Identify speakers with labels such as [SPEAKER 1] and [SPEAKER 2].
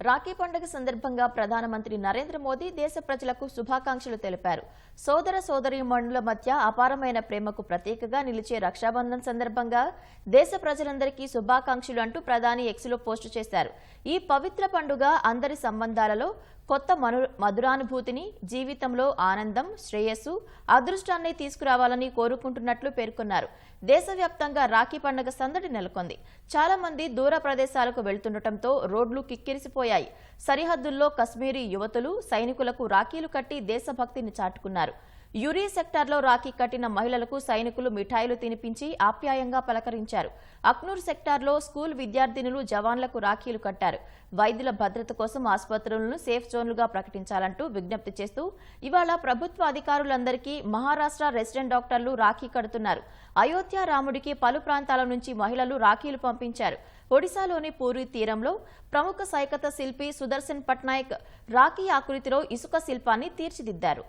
[SPEAKER 1] రాఖీ పండుగ సందర్భంగా ప్రధానమంత్రి నరేంద్ర మోదీ దేశ ప్రజలకు శుభాకాంక్షలు తెలిపారు. సోదర సోదరీమణుల మధ్య అపారమైన ప్రేమకు ప్రతీకగా నిలిచే రక్షాబంధన్ సందర్భంగా దేశ ప్రజలందరికీ శుభాకాంక్షలు అంటూ ప్రధాని ఎక్స్లో పోస్టు చేశారు. ఈ పవిత్ర పండుగ అందరి సంబంధాలలో కొత్త మధురానుభూతిని, జీవితంలో ఆనందం, శ్రేయస్సు, అదృష్టాన్ని తీసుకురావాలని కోరుకుంటున్నట్లు పేర్కొన్నారు. దేశవ్యాప్తంగా రాఖీ పండుగ సందడి నెలకొంది. చాలా మంది దూర ప్రదేశాలకు వెళ్తుండటంతో రోడ్లు కిక్కిరిసిపోయాయి. సరిహద్దుల్లో కశ్మీరీ యువతులు సైనికులకు రాఖీలు కట్టి దేశభక్తిని చాటుకున్నారు. యురీ సెక్టార్లో రాఖీ కట్టిన మహిళలకు సైనికులు మిఠాయిలు తినిపించి ఆప్యాయంగా పలకరించారు. అక్నూర్ సెక్టార్లో స్కూల్ విద్యార్థినులు జవాన్లకు రాఖీలు కట్టారు. వైద్యుల భద్రత కోసం ఆసుపత్రులను సేఫ్ జోన్లుగా ప్రకటించాలంటూ విజ్ఞప్తి చేస్తూ ఇవాళ ప్రభుత్వ అధికారులందరికీ మహారాష్ట్ర రెసిడెంట్ డాక్టర్లు రాఖీ కడుతున్నారు. అయోధ్య రాముడికి పలు ప్రాంతాల నుంచి మహిళలు రాఖీలు పంపించారు. ఒడిశాలోని పూరి తీరంలో ప్రముఖ సైకత శిల్పి సుదర్శన్ పట్నాయక్ రాఖీ ఆకృతిలో ఇసుక శిల్పాన్ని తీర్చిదిద్దారు.